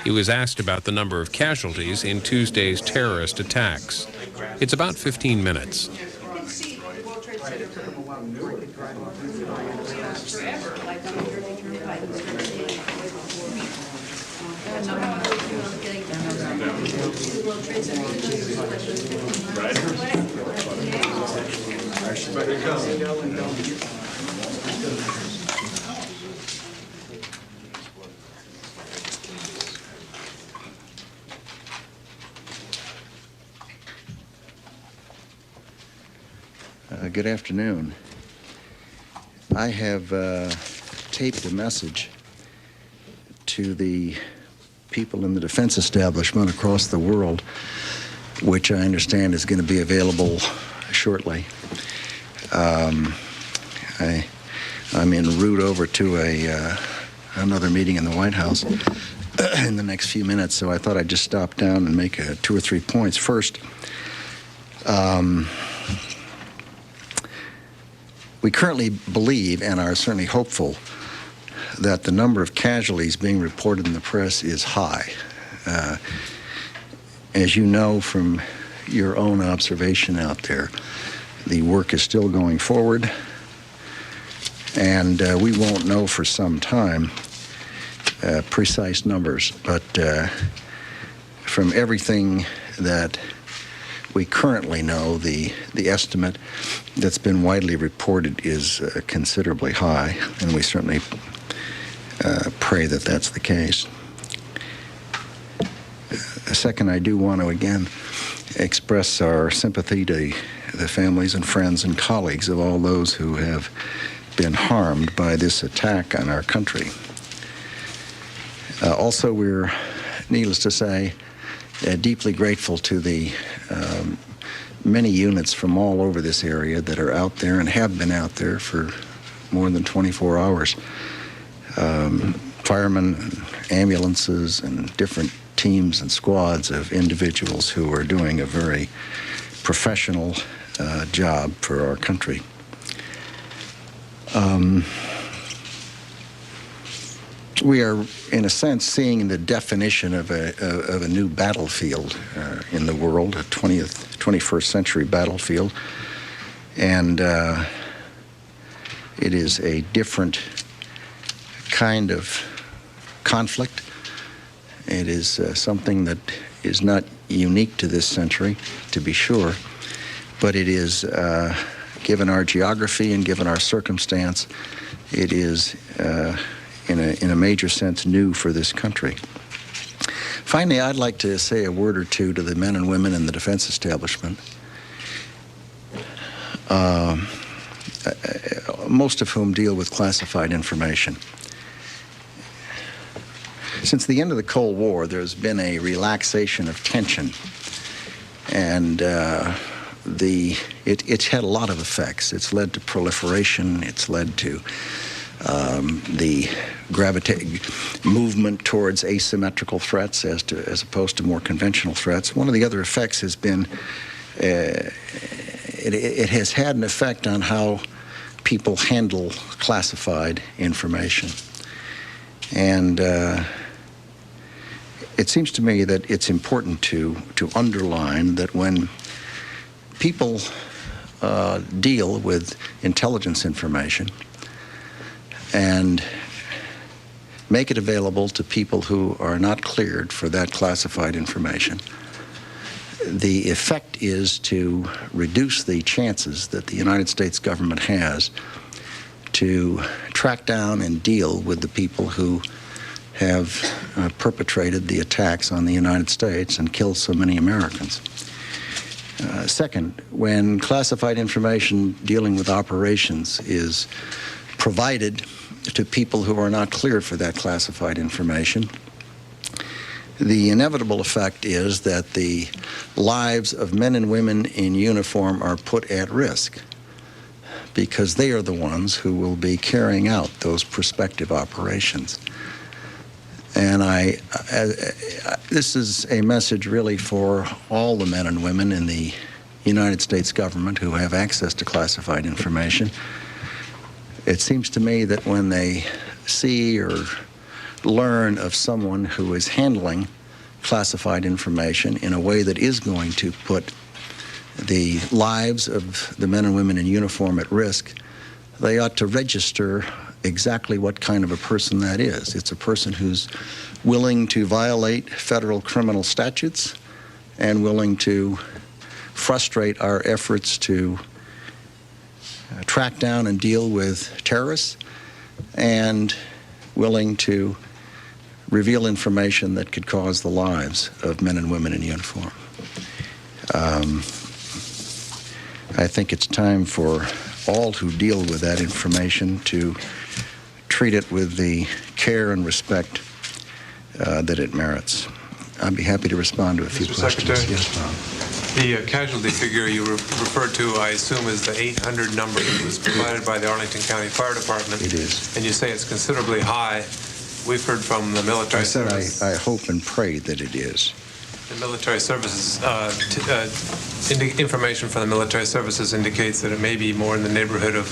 He was asked about the number of casualties in Tuesday's terrorist attacks. It's about 15 minutes. Good afternoon. I have taped a message to the people in the defense establishment across the world, which I understand is going to be available shortly. I'm en route over to another meeting in the White House in the next few minutes, so I thought I'd just stop down and make 2 or 3 points. First, we currently believe and are certainly hopeful that the number of casualties being reported in the press is high. As you know from your own observation out there, the work is still going forward, and we won't know for some time precise numbers, but from everything that we currently know, the estimate that's been widely reported is considerably high, and we certainly pray that that's the case. Second, I do want to again express our sympathy to the families and friends and colleagues of all those who have been harmed by this attack on our country. Also, we're, needless to say, deeply grateful to the many units from all over this area that are out there and have been out there for more than 24 hours. Firemen, ambulances, and different teams and squads of individuals who are doing a very professional job for our country. We are, in a sense, seeing the definition of a new battlefield in the world, a 21st century battlefield. And it is a different kind of conflict. It is something that is not unique to this century, to be sure, but it is, given our geography and given our circumstance, it is in a major sense new for this country. Finally, I'd like to say a word or two to the men and women in the defense establishment, most of whom deal with classified information. Since the end of the Cold War, there's been a relaxation of tension, and it's had a lot of effects. It's led to proliferation. It's led to the movement towards asymmetrical threats as opposed to more conventional threats. One of the other effects has been it has had an effect on how people handle classified information. And it seems to me that it's important to underline that when people deal with intelligence information and make it available to people who are not cleared for that classified information, the effect is to reduce the chances that the United States government has to track down and deal with the people who have perpetrated the attacks on the United States and killed so many Americans. Second, when classified information dealing with operations is provided to people who are not cleared for that classified information, the inevitable effect is that the lives of men and women in uniform are put at risk because they are the ones who will be carrying out those prospective operations. And this is a message really for all the men and women in the United States government who have access to classified information. It seems to me that when they see or learn of someone who is handling classified information in a way that is going to put the lives of the men and women in uniform at risk, they ought to register exactly what kind of a person that is. It's a person who's willing to violate federal criminal statutes and willing to frustrate our efforts to track down and deal with terrorists, and willing to reveal information that could cause the lives of men and women in uniform. I think it's time for all who deal with that information to treat it with the care and respect that it merits. I'd be happy to respond to a few questions. Secretary? Yes, Bob. The casualty figure you referred to, I assume, is the 800 number that was provided by the Arlington County Fire Department. It is. And you say it's considerably high. We've heard from the military service. I hope and pray that it is. The military services, information from the military services indicates that it may be more in the neighborhood of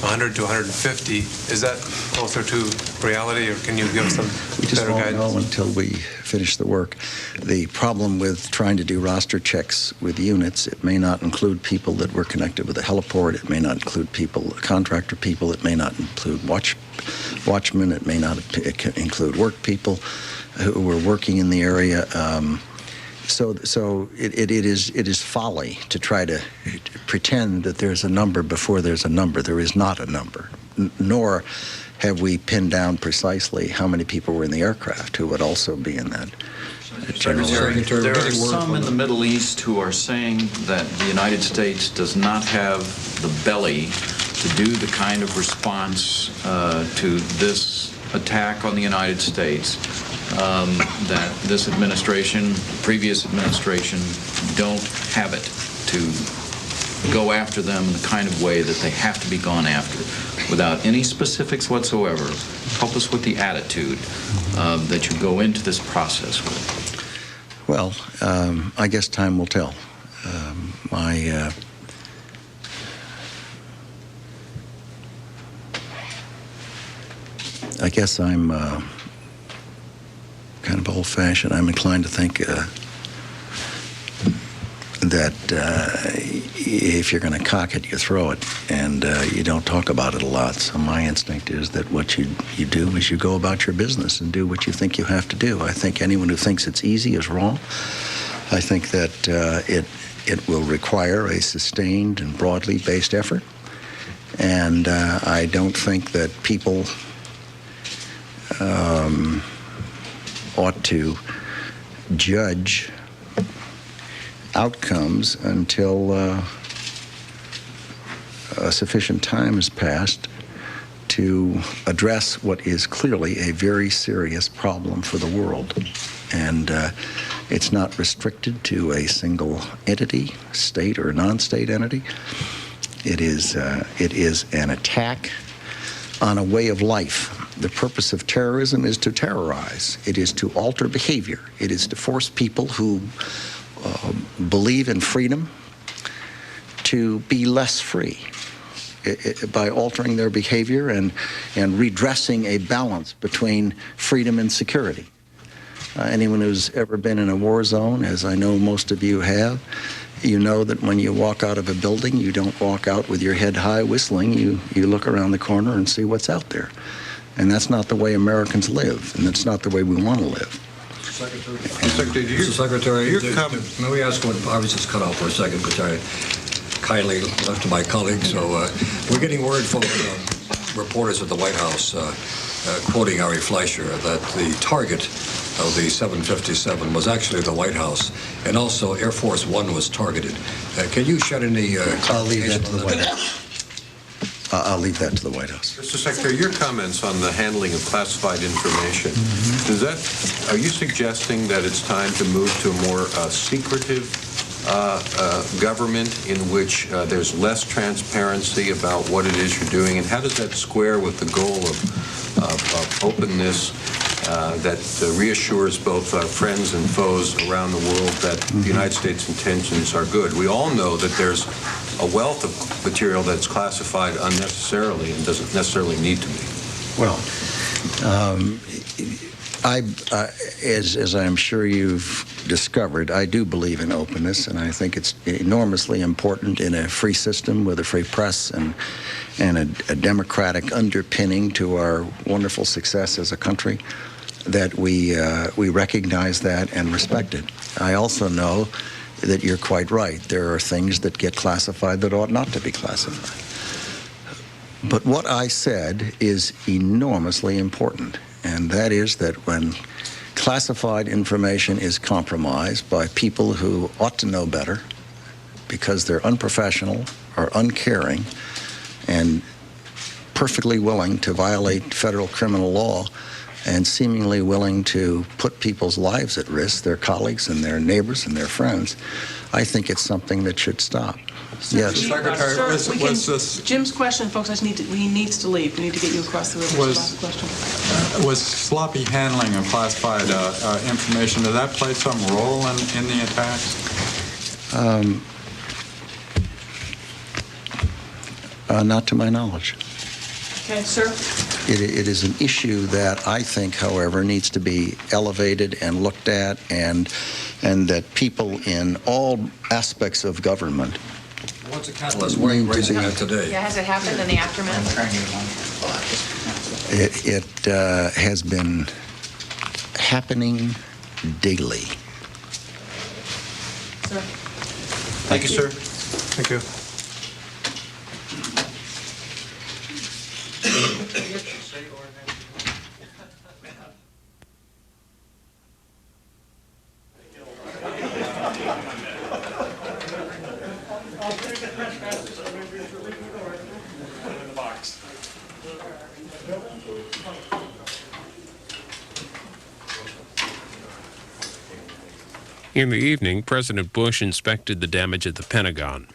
100 to 150. Is that closer to reality, or can you give some We just better won't guidance? know until we finish the work. The problem with trying to do roster checks with units, it may not include people that were connected with the heliport. It may not include people, contractor people. It may not include watchmen. It may not include work people who were working in the area. So it is folly to try to pretend that there's a number before there's a number. There is not a number, nor have we pinned down precisely how many people were in the aircraft who would also be in that general area. There are some in the Middle East who are saying that the United States does not have the belly to do the kind of response to this attack on the United States that this administration, previous administration, don't have it to go after them in the kind of way that they have to be gone after. Without any specifics whatsoever, help us with the attitude that you go into this process with. Well, I guess time will tell. I guess I'm kind of old-fashioned. I'm inclined to think that if you're going to cock it, you throw it, and you don't talk about it a lot. So my instinct is that what you do is you go about your business and do what you think you have to do. I think anyone who thinks it's easy is wrong. I think that it will require a sustained and broadly based effort, and I don't think that people ought to judge outcomes until a sufficient time has passed to address what is clearly a very serious problem for the world. And it's not restricted to a single entity, state or non-state entity. It is an attack on a way of life. The purpose of terrorism is to terrorize. It is to alter behavior. It is to force people who believe in freedom to be less free by altering their behavior and redressing a balance between freedom and security. Anyone who's ever been in a war zone, as I know most of you have, you know that when you walk out of a building, you don't walk out with your head high whistling. You look around the corner and see what's out there. And that's not the way Americans live, and that's not the way we want to live. Mr. Secretary, let me ask one. I was just cut off for a second, which I kindly left to my colleagues. So we're getting word from reporters at the White House, quoting Ari Fleischer, that the target of the 757 was actually the White House, and also Air Force One was targeted. Can you shed any I'll leave that to the White House. I'll leave that to the White House. Mr. Secretary, your comments on the handling of classified information, are you suggesting that it's time to move to a more secretive government in which there's less transparency about what it is you're doing? And how does that square with the goal of openness that reassures both friends and foes around the world that the United States intentions are good? We all know that there's a wealth of material that's classified unnecessarily and doesn't necessarily need to be. Well, As I'm sure you've discovered, I do believe in openness, and I think it's enormously important in a free system with a free press and a democratic underpinning to our wonderful success as a country that we recognize that and respect it. I also know that you're quite right. There are things that get classified that ought not to be classified. But what I said is enormously important, and that is that when classified information is compromised by people who ought to know better because they're unprofessional or uncaring and perfectly willing to violate federal criminal law and seemingly willing to put people's lives at risk, their colleagues and their neighbors and their friends, I think it's something that should stop. Yes. Sir, Jim's question, folks, he needs to leave. We need to get you across the river. Last question. Was sloppy handling of classified information, did that play some role in the attacks? Not to my knowledge. Okay, sir. It is an issue that I think, however, needs to be elevated and looked at, and that people in all aspects of government. What's the catalyst? Why are you raising that today? Yeah, has it happened in the aftermath? It has been happening daily. Sir. Thank you, sir. Thank you. In the evening, President Bush inspected the damage at the Pentagon.